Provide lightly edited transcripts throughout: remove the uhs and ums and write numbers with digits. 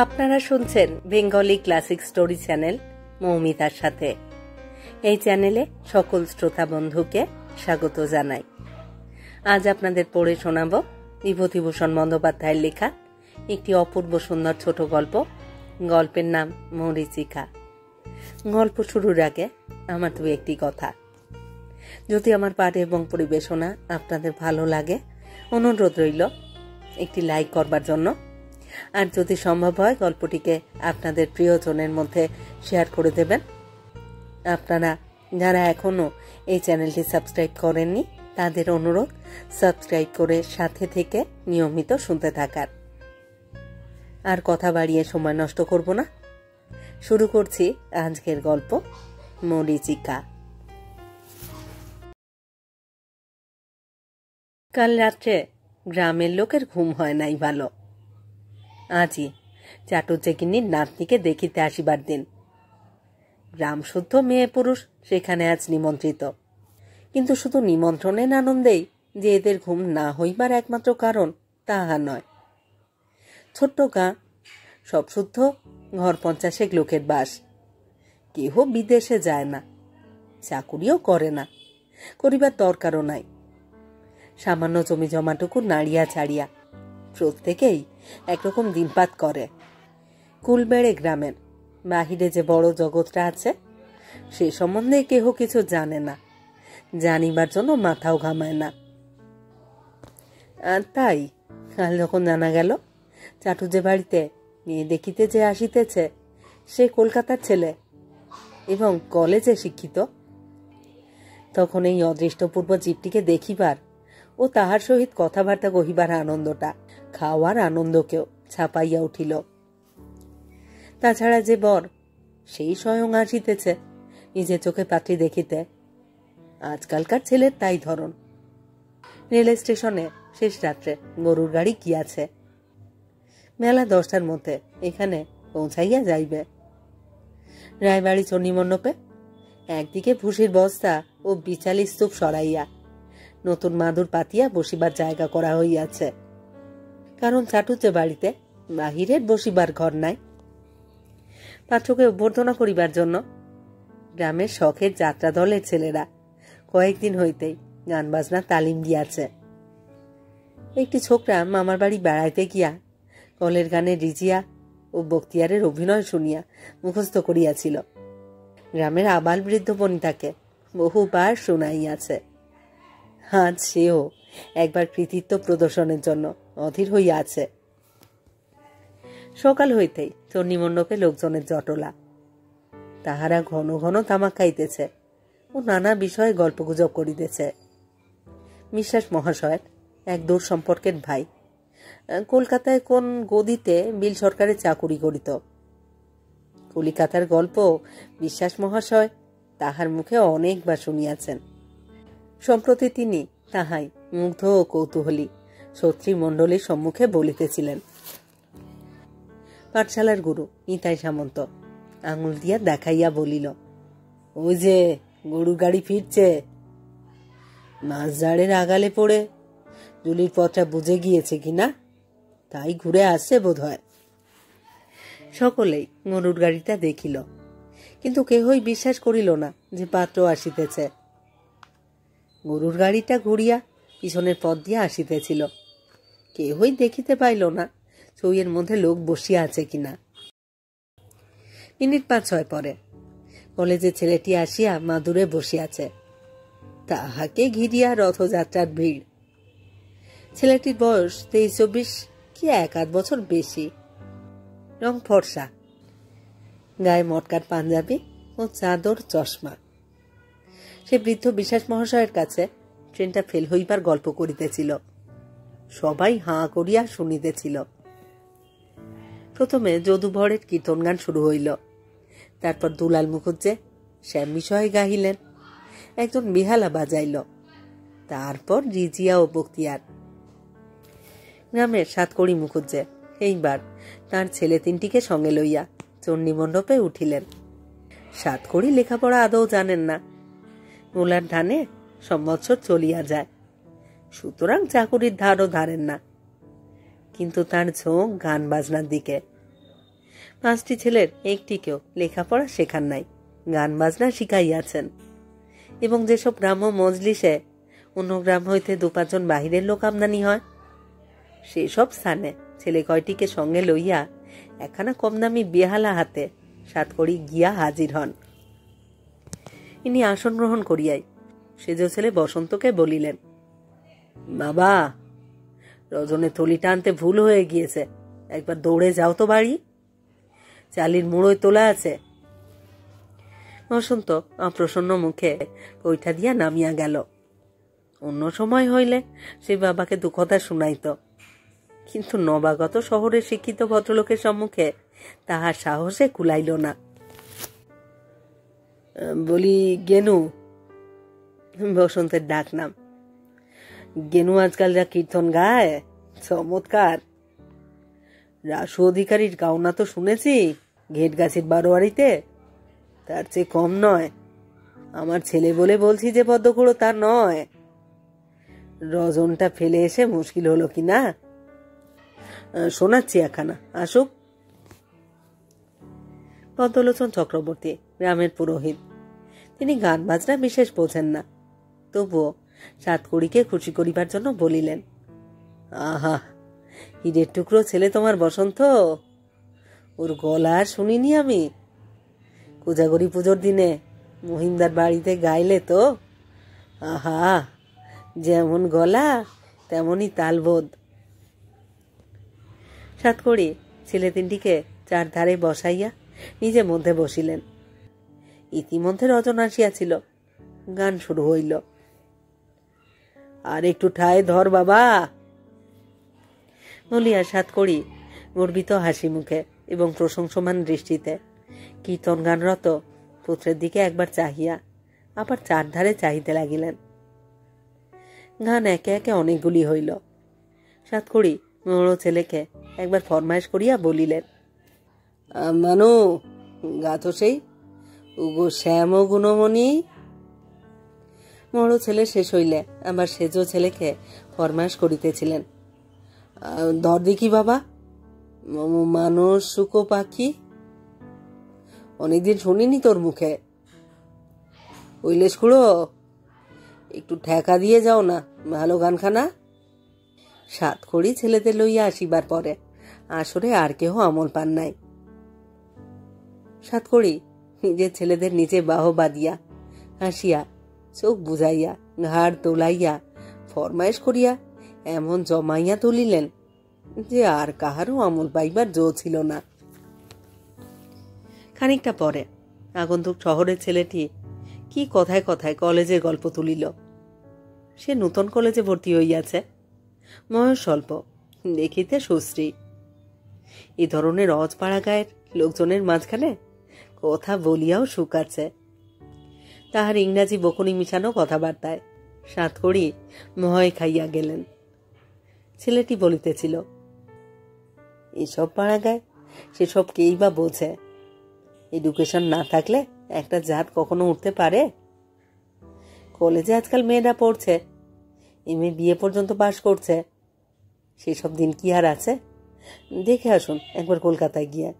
আপনারা শুনছেন Bengali classic story channel মৌমিতার সাথে। এই চ্যানেলে সকল শ্রোতা বন্ধুকে স্বাগত জানাই। আজ আপনাদের পড়ে শোনাব বিভূতিভূষণ বন্দ্যোপাধ্যায়ের লেখা একটি অপূর্ব সুন্দর ছোট গল্প। গল্পের নাম মরীচিকা। গল্প শুরুর আগে আমার দু একটি কথা। যদি আমার পাঠ এবং পরিবেশনা আপনাদের ভালো লাগে, অনুরোধ রইল একটি লাইক করবার জন্য। আর যদি সম্ভব হয় গল্পটিকে আপনাদের প্রিয়জনের মধ্যে শেয়ার করে দেবেন। আপনারা যারা এখনও এই চ্যানেলটি সাবস্ক্রাইব করেননি তাদের অনুরোধ সাবস্ক্রাইব করে সাথে থেকে নিয়মিত শুনতে থাকার। আর কথা বাড়িয়ে সময় নষ্ট করব না, শুরু করছি আজকের গল্প মরীচিকা। কাল রাত্রে গ্রামের লোকের ঘুম হয় নাই ভালো। আজই চাটুজ্জেগিনীর নাতনিকে দেখিতে আসিবার দিন। গ্রাম শুদ্ধ মেয়ে পুরুষ সেখানে আজ নিমন্ত্রিত। কিন্তু শুধু নিমন্ত্রণের আনন্দেই যে এদের ঘুম না হইবার একমাত্র কারণ তাহা নয়। ছোট্ট গাঁ, সব শুদ্ধ, ঘর 50 লোকের বাস। কেহ বিদেশে যায় না, চাকুরিও করে না, করিবার দরকারও নাই। সামান্য জমি জমাটুকু নাড়িয়া ছাড়িয়া প্রত্যেকেই একরকম দিনপাত করে। কুলবেড়ে গ্রামের বাহিরে যে বড় জগৎটা আছে সে সম্বন্ধে কেহ কিছু জানে না, জানিবার জন্য মাথাও ঘামায় না। আর তাই কাল যখন জানা গেল চাটুজ্জে বাড়িতে মেয়ে দেখিতে যে আসিতেছে সে কলকাতার ছেলে এবং কলেজে শিক্ষিত, তখন এই অদৃষ্টপূর্ব জীবটিকে দেখিবার ও তাহার সহিত কথাবার্তা কহিবার আনন্দটা খাওয়ার আনন্দকেও ছাপাইয়া উঠিল। তাছাড়া যে বর সেই স্বয়ং আসিতেছে নিজের চোখে পাত্রী দেখিতে। আজকালকার ছেলের তাই ধরন। রেল স্টেশনে শেষ রাত্রে গরুর গাড়ি গিয়াছে, মেলা 10টার মধ্যে এখানে পৌঁছাইয়া যাইবে। রায়বাড়ি চণ্ডীমণ্ডপে একদিকে ভুসির বস্তা ও বিচালি স্তূপ সরাইয়া নতুন মাদুর পাতিয়া বসিবার জায়গা করা হইয়াছে, কারণ চাটুজ্জে বাড়িতে বাহিরের বসিবার ঘর নাই। পাত্রকে অভ্যর্থনা করিবার জন্য গ্রামের শখের যাত্রা দলের ছেলেরা কয়েকদিন হইতেই গান বাজনা তালিম দিয়াছে। একটি ছোকরা মামার বাড়ি বেড়াইতে গিয়া কলের গানে রিজিয়া ও বক্তিয়ারের অভিনয় শুনিয়া মুখস্থ করিয়াছিল। গ্রামের আবাল বৃদ্ধ বনিতাকে বহুবার শুনাইয়াছে। আজ সেও একবার কৃতিত্ব প্রদর্শনের জন্য অধীর হইয়া আছে। সকাল হইতেই চণ্ডীমণ্ডপে লোকজনের জটলা। তাহারা ঘন ঘন তামাক খাইতেছে ও নানা বিষয়ে গল্পগুজব করিতেছে। বিশ্বাস মহাশয়ের এক দূর সম্পর্কের ভাই কলকাতায় কোন গদিতে বিল সরকারের চাকুরি করিত। কলিকাতার গল্প বিশ্বাস মহাশয় তাহার মুখে অনেকবার শুনিয়াছেন। সম্প্রতি তিনি তাহাই মুগ্ধ ও কৌতূহলী ছত্রীমণ্ডলীর সম্মুখে বলিতেছিলেন। পাঠশালার গুরু নিতাই সামন্ত আঙুল দিয়া দেখাইয়া বলিল, ওই যে গরু গাড়ি ফিরছে। মাঝজাড়ের আগালে পড়ে জুলির পথটা বুঝে গিয়েছে কিনা, তাই ঘুরে আসছে বোধ হয়। সকলেই গরুর গাড়িটা দেখিল, কিন্তু কেহই বিশ্বাস করিল না যে পাত্র আসিতেছে। গরুর গাড়িটা ঘুরিয়া পিছনের পথ দিয়া আসিতেছিল। কেহই দেখিতে পাইল না চৌয়ের মধ্যে লোক বসিয়া আছে কিনা। মিনিট 5-6 পরে কলেজের ছেলেটি আসিয়া মাদুরে বসিয়াছে। তাহাকে ঘিরিয়া রথযাত্রার ভিড়। ছেলেটির বয়স 23-24 কি 1-8 বছর বেশি। রং ফর্সা, গায়ে মটকার পাঞ্জাবি ও চাদর চশমা। সে বৃদ্ধ বিশ্বাস মহাশয়ের কাছে ট্রেনটা ফেল হইবার গল্প করিতেছিল। সবাই হাঁ করিয়া শুনিতেছিল। প্রথমে যদুভরের কীর্তন গান শুরু হইল। তারপর দুলাল মুখুজ্জে শ্যাম বিষয়ে গাহিলেন, একজন বেহালা বাজাইল, তারপর রিজিয়া ও বক্তিয়ার। গ্রামের সাতকড়ি মুখুজ্জে এইবার তার ছেলে 3টিকে সঙ্গে লইয়া চণ্ডীমণ্ডপে উঠিলেন। সাতকড়ি লেখাপড়া আদৌ জানেন না, গোলার ধানে সম্বৎসর চলিয়া যায়, সুতরাং চাকুরির ধারও ধারেন না। কিন্তু তার ঝোঁক গান বাজনার দিকে। 5টি ছেলের একটিকেও লেখাপড়া শেখান নাই, গান বাজনা শিখাইয়াছেন। এবং যেসব গ্রাম্য মজলিসে অন্য গ্রাম হইতে 2-5 জন বাহিরের লোক আমদানি হয়, সেসব স্থানে ছেলে কয়টিকে সঙ্গে লইয়া একখানা কম দামি বেহালা হাতে সাতকড়ি গিয়া হাজির হন। ইনি আসন গ্রহণ করিয়াই সেজ ছেলে বসন্তকে বলিলেন, বাবা, রজনে থলিটা আনতে ভুল হয়ে গিয়েছে, একবার দৌড়ে যাও তো বাড়ি, চালির মুড়োয় তোলা আছে। বসন্ত অপ্রসন্ন মুখে কইঠা দিয়া নামিয়া গেল। অন্য সময় হইলে সে বাবাকে দুঃখতা শুনাইত, কিন্তু নবাগত শহরের শিক্ষিত ভদ্রলোকের সম্মুখে তাহার সাহসে কুলাইল না। বলি, গেনু, বসন্তের ডাক নাম। গেনু আজকাল যা কীর্তন গায়, চমৎকার। রাসু অধিকারীর গাওনা তো শুনেছি ঘেট গাছের বারোয়ারিতে, তার চেয়ে কম নয়। আমার ছেলে বলে বলছি যে পদ্মকুড়ো তা নয়। রজনটা ফেলে এসে মুশকিল হলো কি না, শোনাচ্ছি একখানা, আসুক। পদ্মলোচন চক্রবর্তী গ্রামের পুরোহিত, তিনি গান বাজনা বিশেষ বোঝেন না, তবুও সাতকড়িকে খুশি করিবার জন্য বলিলেন, আহা, হীরের টুকরো ছেলে তোমার বসন্ত, ওর গলা আর শুনিনি আমি। কোজাগরি পুজোর দিনে মহিমদার বাড়িতে গাইলে তো, আহা, যেমন গলা তেমনই তালবোধ। সাতকড়ি ছেলে 3টিকে 4 ধারে বসাইয়া নিজে মধ্যে বসিলেন। ইতিমধ্যে রজন আসিয়াছিল, গান শুরু হইল। আর একটু ঠায় ধর বাবা, বলিয়া সাতকড়ি গর্বিত হাসি মুখে এবং প্রশংসমান দৃষ্টিতে কীর্তন গানরত পুত্রের দিকে একবার চাহিয়া আবার 4 ধারে চাহিতে লাগিলেন। গান একে একে অনেকগুলি হইল। সাতকড়ি বড় ছেলেকে একবার ফরমাইশ করিয়া বলিলেন, মানু, গা তো সেই উগো শ্যাম ও গুণমণি। বড় ছেলে শেষ হইলে আবার সেজ ছেলেকে ফরমাইশ করিতেছিলেন, ধর দেখি বাবা, মানুষ শুকো পাখি, অনেকদিন শুনিনি তোর মুখে। ওইলেশ খুড়ো, একটু ঠেকা দিয়ে যাও না, ভালো গানখানা। সাতকড়ি ছেলেদের লইয়া আসিবার পরে আসরে আর কেহ আমল পান নাই। সাতকড়ি নিজের ছেলেদের নিচে বাহ বাঁধিয়া হাসিয়া চোখ বুঝাইয়া ঘাড় তোলাইয়া ফরমাইশ করিয়া এমন জমাইয়া তুলিলেন যে আর কাহারও আমল পাইবার জো ছিল না। খানিকটা পরে আগন্তুক শহরের ছেলেটি কি কথায় কথায় কলেজের গল্প তুলিল। সে নূতন কলেজে ভর্তি হইয়াছে, বয়স স্বল্প, দেখিতে সুশ্রী। এই ধরনের অজপাড়া গায়ের লোকজনের মাঝখানে কথা বলিয়াও সুখ আছে। তাহার ইংরাজি বকুনি মিশানো কথাবার্তায় সাতকড়ি ভয় খাইয়া গেলেন। ছেলেটি বলিতেছিল, এসব পাড়া গায় সেসব কেই বা বোঝে? এডুকেশন না থাকলে একটা জাত কখনো উঠতে পারে? কলেজে আজকাল মেয়েরা পড়ছে, এমএ বিএ পর্যন্ত পাশ করছে, সেসব দিন কি আর আছে? দেখে আসুন একবার কলকাতায় গিয়ে।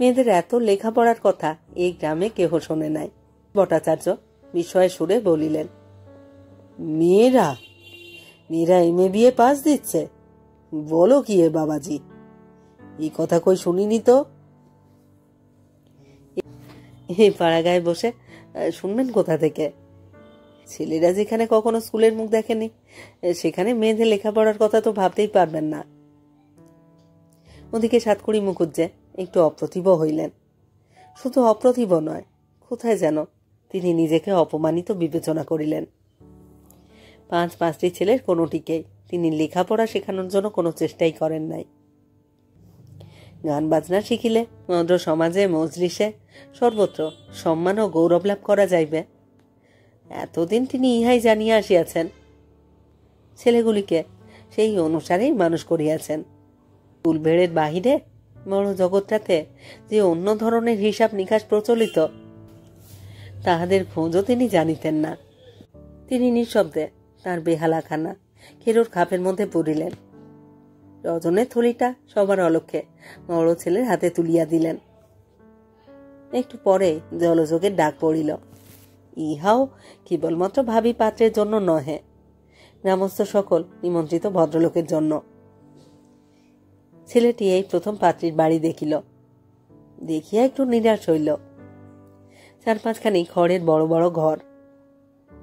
মেয়েদের এত লেখাপড়ার কথা এই গ্রামে কেহ শোনে নাই। ভট্টাচার্য বিস্ময়ে সুরে বলিলেন, মেয়েরা মেয়েরা এমএ বিএ পাস দিচ্ছে? বলো কি এ বাবাজি, এই কথা কই শুনিনি তো। এই পাড়াগায় বসে শুনবেন কোথা থেকে? ছেলেরা যেখানে কখনো স্কুলের মুখ দেখেনি, সেখানে মেয়েদের লেখাপড়ার কথা তো ভাবতেই পারবেন না। ওদিকে সাতকড়ি মুখুজ্জে একটু অপ্রতিভ হইলেন। শুধু অপ্রতিভ নয়, কোথায় যেন তিনি নিজেকে অপমানিত বিবেচনা করিলেন। 5টি ছেলের কোনোটিকেই তিনি লেখাপড়া শেখানোর জন্য কোনো চেষ্টাই করেন নাই। গান বাজনা শিখিলে ভদ্র সমাজে মজলিসে সর্বত্র সম্মান ও গৌরব লাভ করা যাইবে, এতদিন তিনি ইহাই জানিয়া আসিয়াছেন। ছেলেগুলিকে সেই অনুসারেই মানুষ করিয়াছেন। ফুলভেড়ের বাহিরে বড় জগৎটাতে যে অন্য ধরনের হিসাব নিকাশ প্রচলিত, তাহাদের খোঁজও তিনি জানিতেন না। তিনি নিঃশব্দে তার বেহালাখানা খেরোর খাপের মধ্যে পড়িলেন। রজনের থলিটা সবার অলক্ষ্যে বড় ছেলের হাতে তুলিয়া দিলেন। একটু পরে জলযোগের ডাক পড়িল। ইহাও কেবলমাত্র ভাবি পাত্রের জন্য নহে, গ্রামস্থ সকল নিমন্ত্রিত ভদ্রলোকের জন্য। ছেলেটি এই প্রথম পাত্রীর বাড়ি দেখিল। দেখিয়া একটু নিরাশ হইল। 4-5খানি খড়ের বড় বড় ঘর,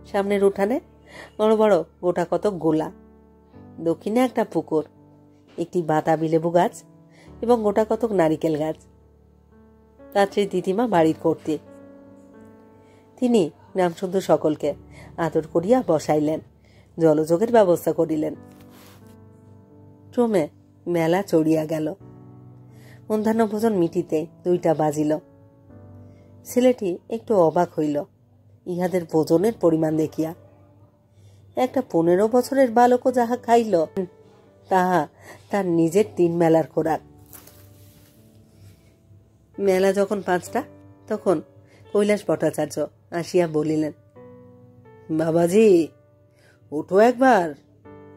সামনের উঠানে বড় বড় গোটা কত গোলা, দক্ষিণে একটা পুকুর, একটি বাতাবি লেবু গাছ এবং গোটা কতক নারিকেল গাছ। পাত্রীর দিদিমা বাড়ির কর্ত্রী। তিনি গ্রামশুদ্ধ সকলকে আদর করিয়া বসাইলেন, জলযোগের ব্যবস্থা করিলেন। ক্রমে মেলা চড়িয়া গেল। মধ্যাহ্ন ভোজন মিটিতে 2টা বাজিল। ছেলেটি একটু অবাক হইল ইহাদের ভোজনের পরিমাণ দেখিয়া। একটা 15 বছরের বালকও যাহা খাইল, তাহা তার নিজের 3 মেলার খোরাক। মেলা যখন 5টা, তখন কৈলাস ভট্টাচার্য আসিয়া বলিলেন, বাবাজি, ওঠো একবার,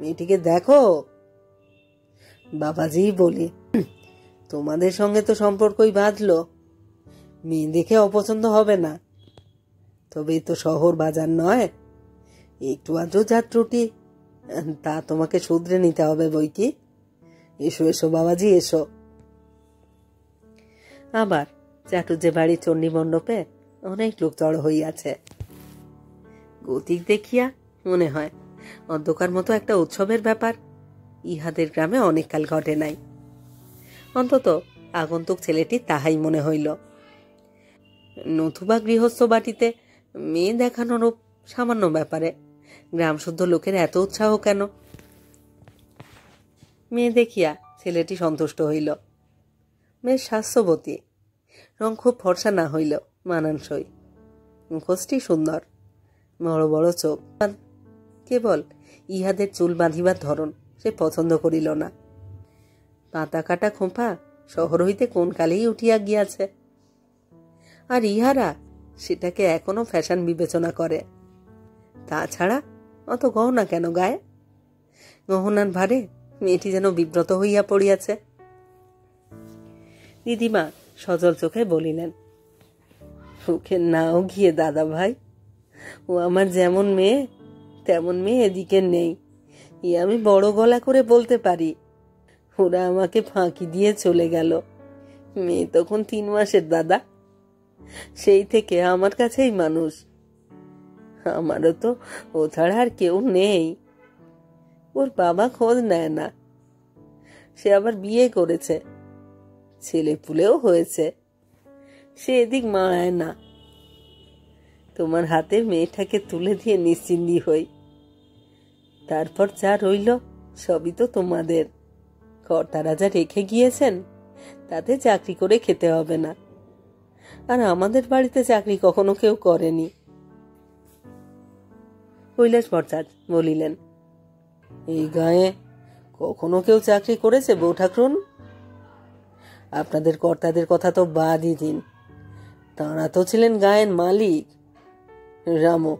মেয়েটিকে দেখো। বাবাজি বলি, তোমাদের সঙ্গে তো সম্পর্কই বাঁধলো, মেয়ে দেখে অপছন্দ হবে না। তবে তো শহর বাজার নয়, একটু আধটু যা ত্রুটি তা তোমাকে শুধরে নিতে হবে বই কি। এসো এসো বাবাজি, এসো। আবার চাটুর্যে বাড়ির চণ্ডী মণ্ডপে অনেক লোক জড়ো হইয়াছে। গতিক দেখিয়া মনে হয় অন্ধকার মতো একটা উৎসবের ব্যাপার ইহাদের গ্রামে অনেক কাল ঘটে নাই। অন্তত আগন্তুক ছেলেটি তাহাই মনে হইল। নতুবা গৃহস্থ বাটিতে মেয়ে দেখানোর সামান্য ব্যাপারে গ্রামশুদ্ধ লোকের এত উৎসাহ কেন? মেয়ে দেখিয়া ছেলেটি সন্তুষ্ট হইল। মেয়ে স্বাস্থ্যবতী, রং খুব ফর্সা না হইল মানানসই, মুখোশটি সুন্দর, বড় বড় চোখ। কেবল ইহাদের চুল বাঁধিবার ধরন সে পছন্দ করিল না। পাতা কাটা খোঁপা শহর হইতে কোন কালেই উঠিয়া গিয়াছে, আর ইহারা সেটাকে এখনো ফ্যাশন বিবেচনা করে। তাছাড়া অত গহনা কেন গায়ে? গহনার ভারে মেয়েটি যেন বিব্রত হইয়া পড়িয়াছে। দিদিমা সজল চোখে বলিলেন, সুখে নাও গিয়ে দাদা ভাই, ও আমার যেমন মেয়ে তেমন মেয়ে এদিকে নেই, আমি বড় গলা করে বলতে পারি। ওরা আমাকে ফাঁকি দিয়ে চলে গেল। মেয়ে তখন 3 মাসের দাদা, সেই থেকে আমার কাছেই মানুষ। আমারও তো ও ছাড়া আর কেউ নেই। ওর বাবা খোঁজ নেয় না, সে আবার বিয়ে করেছে, ছেলে পুলেও হয়েছে, সে এদিক মাড়ায় না। তোমার হাতে মেয়েটাকে তুলে দিয়ে নিশ্চিন্তি হই। তারপর যা রইল সবই তো তোমাদের। কর্তা রাজা রেখে গিয়েছেন, তাতে চাকরি করে খেতে হবে না। আর আমাদের বাড়িতে চাকরি কখনো কেউ করেনি। কৈলাস ভট্টাচার্য বলিলেন, এই গায়ে কখনো কেউ চাকরি করেছে বউ ঠাকরুন? আপনাদের কর্তাদের কথা তো বাদই দিন, তাঁরা তো ছিলেন গায়ের মালিক। রামু,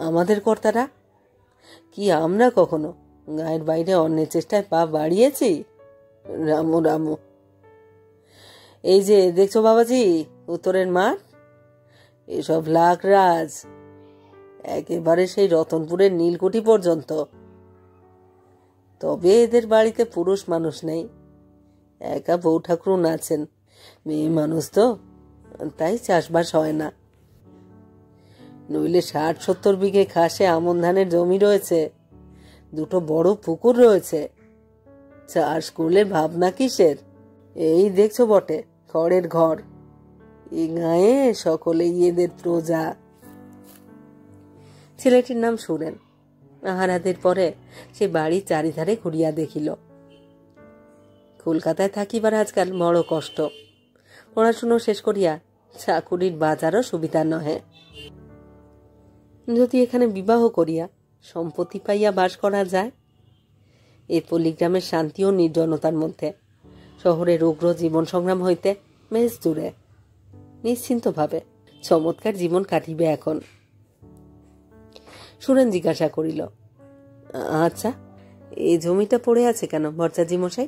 আমাদের কর্তারা কি আমরা কখনো গায়ের বাইরে অন্যের চেষ্টায় পা বাড়িয়েছি? রামু রামু, এই যে দেখছো বাবাজি উত্তরের মাঠ, এসব লাখ রাজ, একেবারে সেই রতনপুরের নীলকুঠি পর্যন্ত। তবে এদের বাড়িতে পুরুষ মানুষ নেই, একা বউ ঠাকুরুন আছেন। মেয়ে মানুষ তো, তাই চাষবাস হয় না। নইলে 60-70 বিঘে খাসে আমন ধানের জমি রয়েছে, 2টো বড় পুকুর রয়েছে, চাষ করলে ভাবনা কিসের? এই দেখছো বটে খড়ের ঘর, এই গায়ে সকলেই এদের প্রজা। ছেলেটির নাম সুরেন। আহারাদের পরে সে বাড়ির চারিধারে ঘুরিয়া দেখিল। কলকাতায় থাকিবার আজকাল বড় কষ্ট। পড়াশুনো শেষ করিয়া চাকুরির বাজারও সুবিধা নহে। যদি এখানে বিবাহ করিয়া সম্পত্তি পাইয়া বাস করা যায়, এর পল্লীগ্রামের শান্তি ও নির্জনতার মধ্যে শহরের উগ্র জীবন সংগ্রাম হইতে বেশ দূরে নিশ্চিন্তভাবে চমৎকার জীবন কাটিবে এখন। সুরেন জিজ্ঞাসা করিল, আচ্ছা, এই জমিটা পড়ে আছে কেন ভরচাজি মশাই?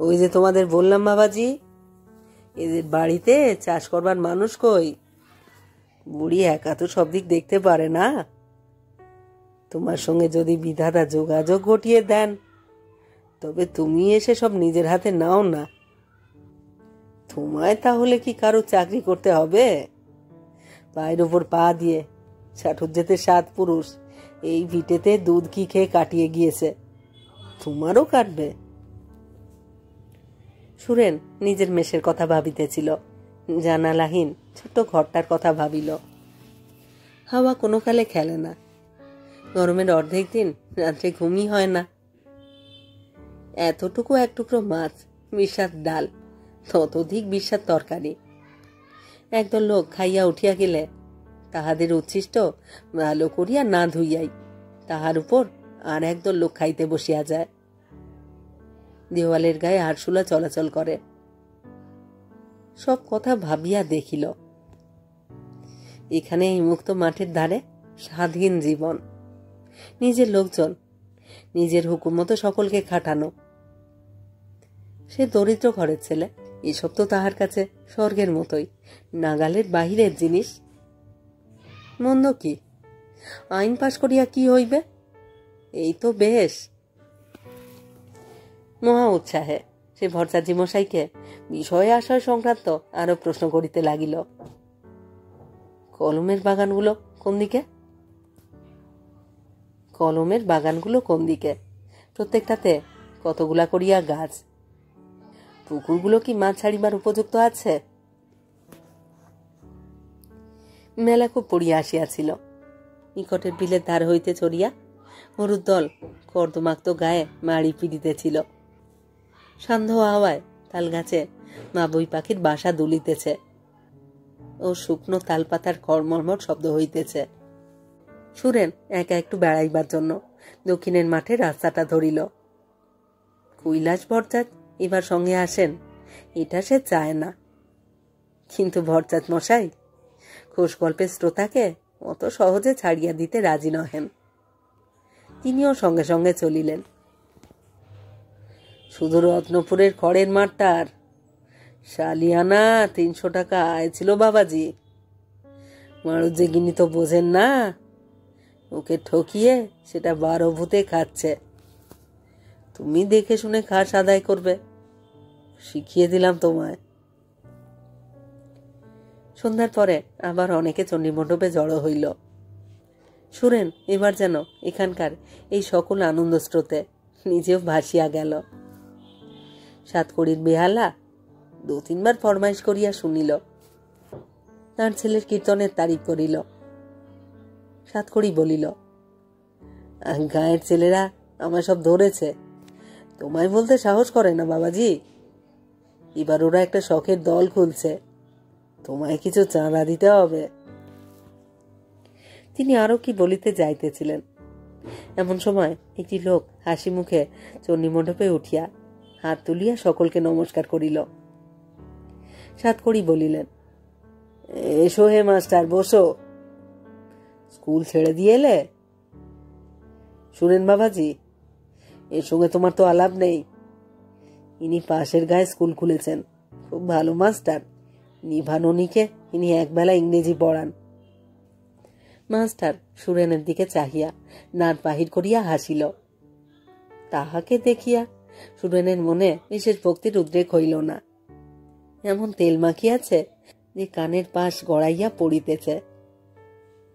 ওই যে তোমাদের বললাম বাবাজি, এদের বাড়িতে চাষ করবার মানুষ কই? বুড়ি একা তো সব দিক দেখতে পারে না। তোমার সঙ্গে যদি বিধাতা যোগাযোগ ঘটিয়ে দেন, তবে তুমি এসে সব নিজের হাতে নাও না। তোমায় তাহলে কি কারো চাকরি করতে হবে? পায়ের উপর পা দিয়ে চাটুর যেতে 7 পুরুষ এই ভিটেতে দুধ কি খেয়ে কাটিয়ে গিয়েছে, তোমারও কাটবে? সুরেন নিজের মেষের কথা ভাবিতেছিল, জানালাহীন ছোট্ট ঘরটার কথা ভাবিল। হাওয়া কোনো কালে খেলে না, গরমের অর্ধেক দিন রাত্রে ঘুমই হয় না। এতটুকু এক টুকরো মাছ, বিস্বাদ ডাল, ততোধিক বিস্বাদ তরকারি। একদল লোক খাইয়া উঠিয়া গেলে তাহাদের উচ্ছিষ্ট ভালো করিয়া না ধুইয়াই তাহার উপর আর একদল লোক খাইতে বসিয়া যায়। দেওয়ালের গায়ে আরশোলা চলাচল করে। সব কথা ভাবিয়া দেখিল, এখানে এই মুক্ত মাঠের ধারে স্বাধীন জীবন, নিজের লোকজন, নিজের হুকুম মতো সকলকে খাটানো। সে দরিদ্র ঘরের ছেলে, এসব তো তাহার কাছে স্বর্গের মতোই, নাগালের বাহিরের জিনিস। মন্দ কি? আইন পাশ করিয়া কি হইবে? এই তো বেশ। মহা উৎসাহে সে ভরচাজি মশাইকে বিষয় আশয় সংক্রান্ত আরো প্রশ্ন করিতে লাগিল। কলমের বাগানগুলো কোন দিকে? কলমের বাগানগুলো কোন দিকে? প্রত্যেকটাতে কতগুলা করিয়া গাছ? পুকুরগুলো কি মাছ ছাড়িবার উপযুক্ত আছে? মেলা খুব পড়িয়া আসিয়াছিল। নিকটের বিলের ধার হইতে চড়িয়া গরুর দল কর্দমাক্ত গায়ে মাড়ি পিড়িতেছিল। সান্ধ্য হাওয়ায় তাল গাছে মাবই পাখির বাসা দুলিতেছে ও শুকনো তালপাতার কর্মর্মর শব্দ হইতেছে। সুরেন একা একটু বেড়াইবার জন্য দক্ষিণের মাঠে রাস্তাটা ধরিল। কৈলাস ভরচাঁদ এবার সঙ্গে আসেন, এটা সে চায় না। কিন্তু ভরচাঁদ মশাই খোশ গল্পের শ্রোতাকে অত সহজে ছাড়িয়া দিতে রাজি নহেন। তিনিও সঙ্গে সঙ্গে চলিলেন। শুধু রত্নপুরের খড়ের মাঠটার সালিয়ানা 300 টাকা আয় ছিল বাবাজি। মারুত যে গিনি তো বোঝেন না, ওকে ঠকিয়ে সেটা 12 ভূতে খাচ্ছে। তুমি দেখে শুনে খাস আদায় করবে, শিখিয়ে দিলাম তোমায়। সন্ধ্যার পরে আবার অনেকে চণ্ডীমণ্ডপে জড়ো হইল। সুরেন এবার যেন এখানকার এই সকল আনন্দ স্রোতে নিজেও ভাসিয়া গেল। 7 কড়ির বেহালা 2-3 বার ফরমাইশ করিয়া শুনিল। তার ছেলের কীর্তনের তারিফ করিল। 7 কড়ি বলিল, গায়ের ছেলেরা আমার সব ধরেছে, তোমায় বলতে সাহস করে না বাবাজি। এবার ওরা একটা শখের দল খুলছে, তোমায় কিছু চাঁদা দিতে হবে। তিনি আরো কি বলিতে যাইতেছিলেন, এমন সময় একটি লোক হাসি মুখে চণ্ডীমণ্ডপে উঠিয়া হাত তুলিয়া সকলকে নমস্কার করিল। 7 কড়ি বলিলেন, এসো হে মাস্টার, বসো। স্কুল ছেড়ে দিয়ে এলে? শুনেন বাবাজি, এর সঙ্গে তোমার তো আলাপ নেই। ইনি পাশের গায়ে স্কুল খুলেছেন, খুব ভালো মাস্টার। নিভাননীকে ইনি একবেলা ইংরেজি পড়ান। মাস্টার সুরেনের দিকে চাহিয়া নাক বাহির করিয়া হাসিল। তাহাকে দেখিয়া সুরেনের মনে বিশেষ ভক্তির উদ্রেক হইল না। এমন তেল মাখিয়াছে যে কানের পাশ গড়াইয়া পড়িতেছে।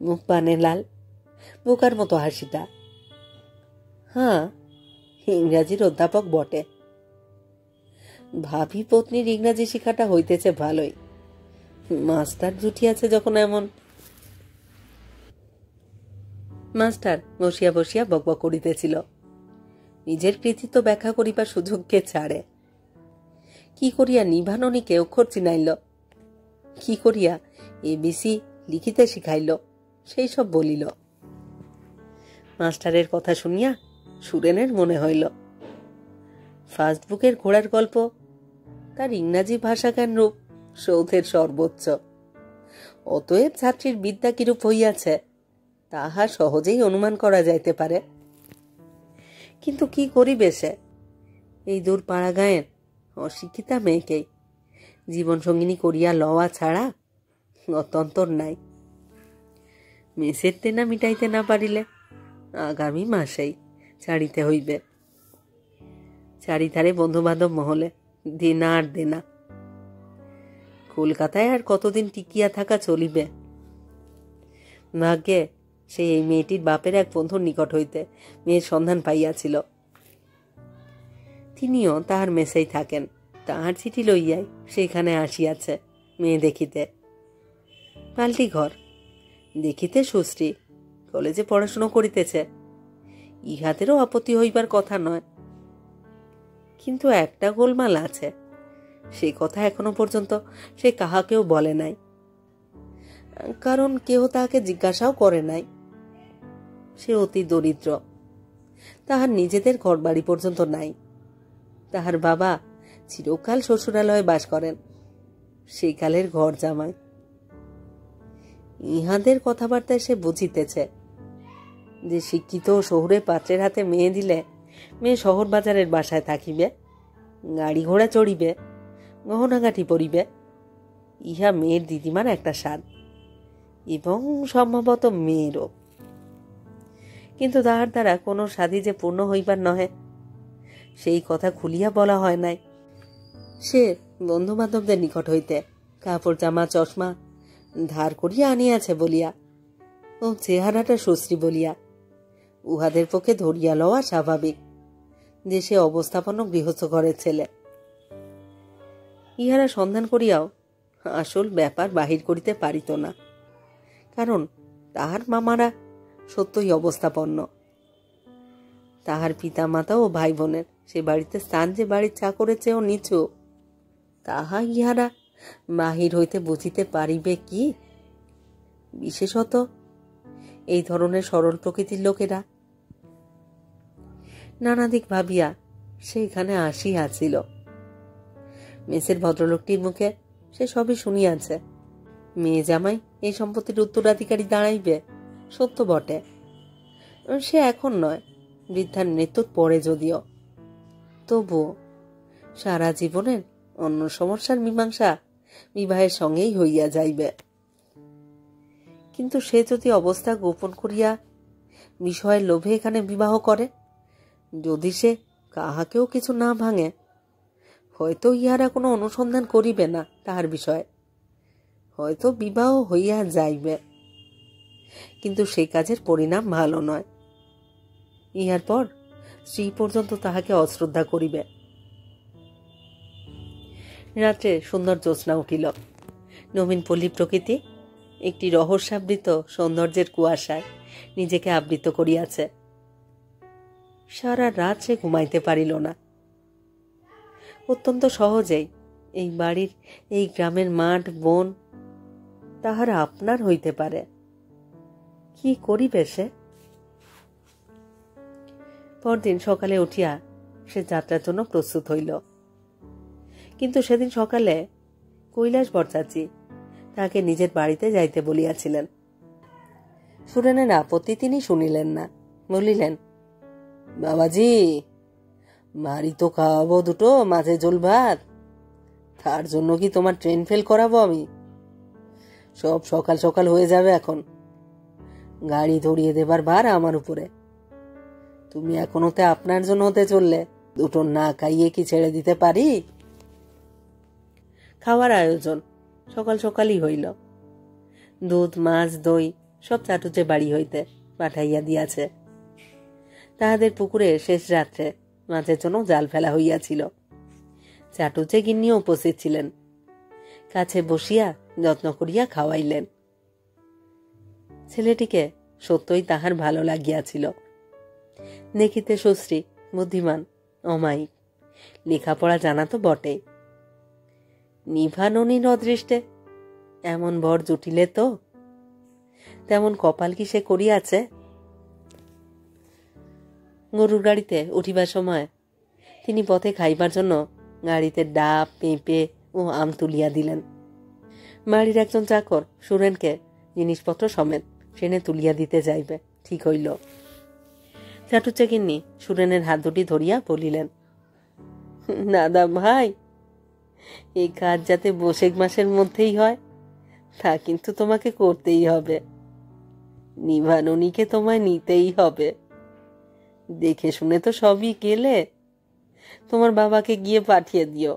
মুখ পানে লাল, বোকার মতো হাসিটা। হ্যাঁ, ইংরাজির অধ্যাপক বটে। ভাবি পত্নীর ইংরাজি শিখাটা হইতেছে ভালোই। মাস্টার জুটিয়াছে যখন এমন। মাস্টার বসিয়া বসিয়া বকবক করিতেছিল। নিজের কৃতিত্ব ব্যাখ্যা করিবার সুযোগকে ছাড়ে। কি করিয়া নিভাননীকে অক্ষর চিনাইল, কি করিয়া ABC লিখিতে শিখাইল, সেই সব বলিল। মাস্টারের কথা শুনিয়া সুরেনের মনে হইল, ফার্স্ট বুকের ঘোড়ার গল্প তার ইংরাজি ভাষা জ্ঞান রূপ সৌধের সর্বোচ্চ। অতএব ছাত্রীর বিদ্যা কিরূপ হইয়াছে তাহা সহজেই অনুমান করা যাইতে পারে। কিন্তু কি করিবে সে? এই দূর পাড়া গাঁয়ের অশিক্ষিতা মেয়েকেই জীবনসঙ্গিনী করিয়া লওয়া ছাড়া গত্যন্তর নাই। মেসের দেনা মিটাইতে না পারিলে আগামী মাসেই ছাড়িতে হইবে। চারিধারে বন্ধুবান্ধব মহলে দেনা আর দেনা। কলকাতায় আর কতদিন টিকিয়া থাকা চলিবে? ভাগ্যে সে এই মেয়েটির বাপের এক বন্ধুর নিকট হইতে মেয়ের সন্ধান পাইয়াছিল। তিনিও তাহার মেসেই থাকেন। তাহার চিঠি লইয়াই সেখানে আসিয়াছে মেয়ে দেখিতে। পাল্টি ঘর, দেখিতে সুশ্রী, কলেজে পড়াশুনো করিতেছে। ইহাদেরও আপত্তি হইবার কথা নয়, কিন্তু একটা গোলমাল আছে। সে কথা এখনো পর্যন্ত সে কাহাকেও বলে নাই, কারণ কেহ তাহাকে জিজ্ঞাসাও করে নাই। সে অতি দরিদ্র, তাহার নিজেদের ঘর বাড়ি পর্যন্ত নাই। তাহার বাবা চিরকাল শ্বশুরালয়ে বাস করেন, সেই কালের ঘর জামাই। ইহাদের কথাবার্তায় সে বুঝিতেছে যে শিক্ষিত শহুরে পাত্রের হাতে মেয়ে দিলে মেয়ে শহর বাজারের বাসায় থাকিবে, গাড়ি ঘোড়া চড়িবে, গহনাগাঠি পরিবে। ইহা মেয়ের দিদিমার একটা স্বাদ, এবং সম্ভবত মেয়েরও। কিন্তু তাহার দ্বারা কোনো স্বাদই যে পূর্ণ হইবার নহে, সেই কথা খুলিয়া বলা হয় নাই। সে বন্ধু বান্ধবদের নিকট হইতে কাপড় জামা চশমা ধার করিয়া আনিয়াছে বলিয়া ও চেহারাটা সুশ্রী বলিয়া উহাদের পক্ষে ধরিয়া লওয়া স্বাভাবিক যে সে অবস্থাপন্ন গৃহস্থ ঘরের ছেলে। ইহারা সন্ধান করিয়াও আসল ব্যাপার বাহির করিতে পারিত না, কারণ তাহার মামারা সত্যই অবস্থাপন্ন। তাহার পিতা মাতা ও ভাই বোনের সে বাড়িতে স্থান যে বাড়ির চাকরের চেয়েও নিচু, তাহা ইহারা বাহির হইতে বুঝিতে পারিবে কি? বিশেষত এই ধরনের সরল প্রকৃতির লোকেরা। নানাদিক ভাবিয়া সে এখানে আসিয়াছিল। মেসের ভদ্রলোকটির মুখে সে সবই শুনিয়াছে। মেয়ে জামাই এই সম্পত্তির উত্তরাধিকারী দাঁড়াইবে, সত্য বটে। সে এখন নয়, বৃদ্ধার মৃত্যুর পরে যদিও। তবুও সারা জীবনের অন্য সমস্যার মীমাংসা বিবাহের সঙ্গেই হইয়া যাইবে। কিন্তু সে যদি অবস্থা গোপন করিয়া বিষয়ের লোভে এখানে বিবাহ করে, যদি সে কাহাকেও কিছু না ভাঙে, হয়তো ইহারা কোনো অনুসন্ধান করিবে না তাহার বিষয়ে, হয়তো বিবাহ হইয়া যাইবে। কিন্তু সেই কাজের পরিণাম ভালো নয়। ইহার পর স্ত্রী পর্যন্ত তাহাকে অশ্রদ্ধা করিবে। রাত্রে সুন্দর জ্যোৎস্না উঠিল। নবীন পল্লী প্রকৃতি একটি রহস্যাবৃত সৌন্দর্যের কুয়াশায় নিজেকে আবৃত করিয়াছে। সারা রাত সে ঘুমাইতে পারিল না। অত্যন্ত সহজেই এই বাড়ির, এই গ্রামের মাঠ বন তাহার আপনার হইতে পারে। কি করিবে সে? পরদিন সকালে উঠিয়া সে যাত্রার জন্য প্রস্তুত হইল। কিন্তু সেদিন সকালে কৈলাস বরচাচি তাকে নিজের বাড়িতে যাইতে বলিয়াছিলেন। সুরেনের আপত্তি তিনি শুনিলেন না। বলিলেন, বাবাজি, বাড়ি তো খাওয়াবো দুটো মাঝে ঝোল ভাত, তার জন্য কি তোমার ট্রেন ফেল করাবো আমি? সব সকাল সকাল হয়ে যাবে এখন। গাড়ি ধরিয়ে দেবার ভার আমার উপরে। তুমি এখন হতে আপনার জন্য হতে চললে দুটো না খাইয়ে কি ছেড়ে দিতে পারি? খাওয়ার আয়োজন সকাল সকালই হইল। দুধ, মাছ, দই সব চাটুচে বাড়ি হইতে পাঠাইয়া দিয়াছে। তাহাদের পুকুরে শেষ রাত্রে মাছের জন্য জাল ফেলা হইয়াছিল। চাটুচে গিন্নিও উপস্থিত ছিলেন। কাছে বসিয়া যত্ন করিয়া খাওয়াইলেন। ছেলেটিকে সত্যই তাহার ভালো লাগিয়াছিল। দেখিতে সুশ্রী, বুদ্ধিমান, অমায়িক, লেখাপড়া জানা তো বটেই। নিভাননীর অদৃষ্টে এমন বর জুটিলে তো তেমন কপাল কি সে করিয়াছে? গরুর গাড়িতে উঠিবার সময় তিনি পথে খাইবার জন্য গাড়িতে ডাব, পেঁপে ও আম তুলিয়া দিলেন। বাড়ির একজন চাকর সুরেনকে জিনিসপত্র সমেত ট্রেনে তুলিয়া দিতে যাইবে ঠিক হইল। চাটুজ্জেগিন্নি সুরেনের হাত দুটি ধরিয়া বলিলেন, দাদা ভাই, এই কাজ যাতে বৈশাখ মাসের মধ্যেই হয় তা কিন্তু তোমাকে করতেই হবে। নিভাননীকে তোমায় নিতেই হবে। দেখে শুনে তো সবই গেলে, তোমার বাবাকে গিয়ে পাঠিয়ে দিও,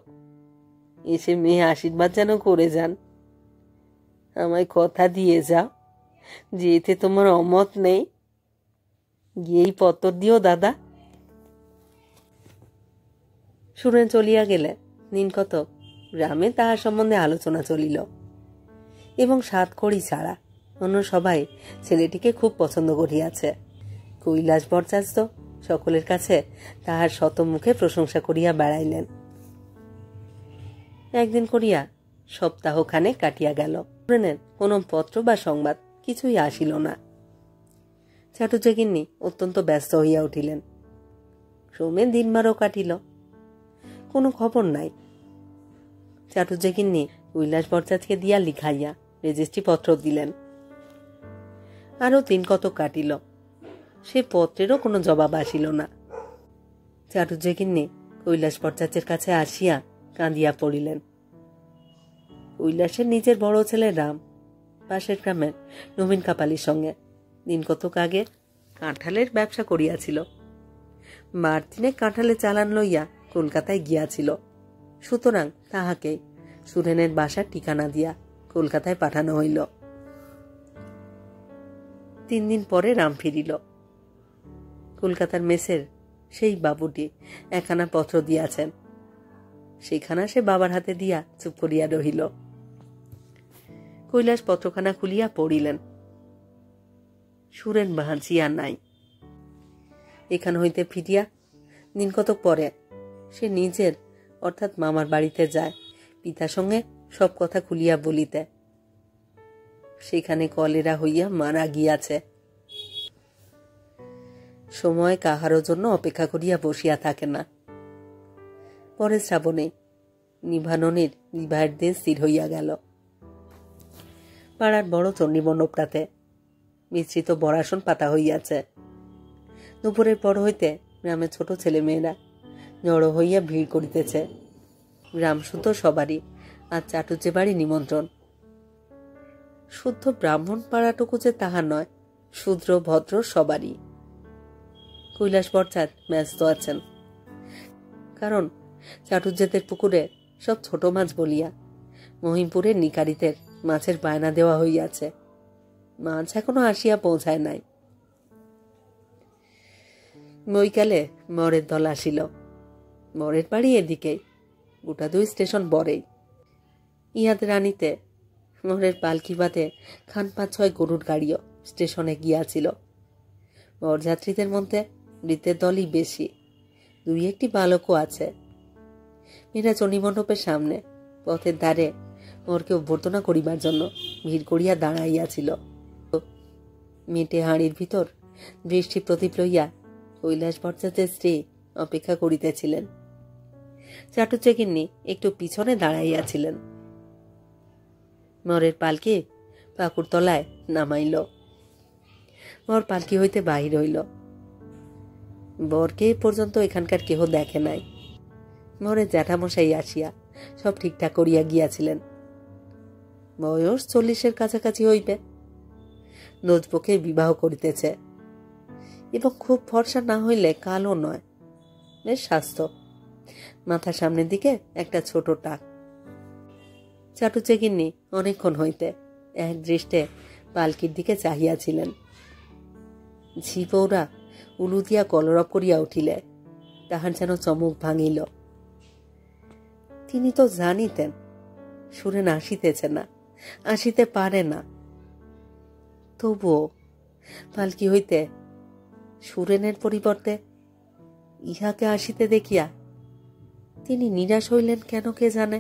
এসে মেয়ে আশীর্বাদ যেন করে যান। আমায় কথা দিয়ে যাও যে এতে তোমার অমত নেই। গিয়েই পত্তর দিও দাদা। সুরেন চলিয়া গেলে দিন কতক গ্রামে তাহার সম্বন্ধে আলোচনা চলিল, এবং সাতকড়ি ছাড়া অন্য সবাই ছেলেটিকে খুব পছন্দ করিয়াছে। কৈলাস ভট্টাচার্য তো সকলের কাছে তাহার শতমুখে প্রশংসা করিয়া বেড়াইলেন। একদিন করিয়া সপ্তাহখানে কাটিয়া গেল, সুরেনের কোন পত্র বা সংবাদ কিছুই আসিল না। চাটুজ্জেগিন্নি অত্যন্ত ব্যস্ত হইয়া উঠিলেন। ক্রমে দিনবারও কাটিল, কোনো খবর নাই। চাটুজ্জেগিন্নি কৈলাস ভট্টাচার্যকে দিয়া লিখাইয়া রেজিস্ট্রি পত্র দিলেন। আরও দিন কতক কাটিল, সে পত্রেরও কোনো জবাব আসিল না। চাটুজ্জেগিন্নি কৈলাস ভট্টাচার্যের কাছে আসিয়া কাঁদিয়া পড়িলেন। কৈলাসের নিজের বড় ছেলে রাম পাশের গ্রামের নবীন কাপালির সঙ্গে দিন কতক আগে কাঁঠালের ব্যবসা করিয়াছিল। মার্তিনে কাঁঠালের চালান লইয়া কলকাতায় গিয়াছিল। সুতরাং তাহাকে সুরেনের বাসার ঠিকানা দিয়া কলকাতায় পাঠানো হইল। 3 দিন পরে রাম ফিরিল। কলকাতার মেসের সেই বাবুটি একখানা পত্র দিয়াছেন, সেখানা সে বাবার হাতে দিয়া চুপ করিয়া রহিল। কৈলাস পত্রখানা খুলিয়া পড়িলেন। সুরেন বাঁচিয়া নাই। এখান হইতে ফিরিয়া দিন কতক পরে সে নিজের অর্থাৎ মামার বাড়িতে যায় পিতার সঙ্গে সব কথা খুলিয়া বলিতে। সেখানে কলেরা হইয়া মারা গিয়াছে। সময় কাহারও জন্য অপেক্ষা করিয়া বসিয়া থাকে না। পরের শ্রাবণে নিভাননের বিবাহের দিন স্থির হইয়া গেল। পাড়ার বড় চণ্ডীমণ্ডপটাতে মিশ্রিত বরাসন পাতা হইয়াছে। দুপুরের পর হইতে গ্রামের ছোট ছেলে মেয়েরা জড়ো হইয়া ভিড় করিতেছে। গ্রাম শুদ্ধ সবারই আর চাটুজ্জে বাড়ি নিমন্ত্রণ। শুদ্ধ ব্রাহ্মণ পাড়াটুকু যে তাহা নয়, শূদ্র ভদ্র সবারই। কৈলাস ভট্টাচার্য ব্যস্ত আছেন, কারণ চাটুজ্জেদের পুকুরে সব ছোট মাছ বলিয়া মহিমপুরের নিকারিতের মাছের বায়না দেওয়া হইয়াছে। মাছ এখনো আসিয়া পৌঁছায় নাই। বৈকালে মরের দল আসিল। মরের বাড়ি এদিকেই, গোটা 2 স্টেশন বরেই। ইহাদের আনিতে মরের পালকি বাদে 5-6 গরুর গাড়িও স্টেশনে গিয়াছিল। বরযাত্রীদের মধ্যে বৃদ্ধের দলই বেশি, 2-1টি বালকও আছে। মেয়েরা চণ্ডীমণ্ডপের সামনে পথের ধারে মোরকে অভ্যর্থনা করিবার জন্য ভিড় করিয়া দাঁড়াইয়াছিল। মেটে হাঁড়ির ভিতর বৃষ্টি প্রদীপ লইয়া কৈলাস ভট্টাচার্যের স্ত্রী অপেক্ষা করিতেছিলেন। চাটুজ্জেগিন্নি একটু পিছনে দাঁড়াইয়াছিলেন। মরের পালকি পাকুড়তলায় নামাইল। বর পালকি হইতে বাহির হইল। বরকে পর্যন্ত এখানকার কেহ দেখে নাই। মরের জ্যাঠামশাই আসিয়া সব ঠিকঠাক করিয়া গিয়াছিলেন। বয়স 40-এর কাছাকাছি হইবে। নজবকে বিবাহ করিতেছে, এবং খুব ফর্সা না হইলে কালো নয়, বেশ স্বাস্থ্য। মাথার সামনের দিকে একটা ছোট টাক। চাটুজ্জেগিন্নি অনেকক্ষণ হইতে এক দৃষ্টে পালকির দিকে চাহিয়াছিলেন। ঝিপৌরা উলু দিয়া কলরব করিয়া উঠিলে তাহার যেন চমক ভাঙিল। তিনি তো জানিতেন সুরেন আসিতেছে না, আসিতে পারে না। তবুও পালকি হইতে সুরেনের পরিবর্তে ইহাকে আসিতে দেখিয়া তিনি নিরাশ হইলেন কেন কে জানে।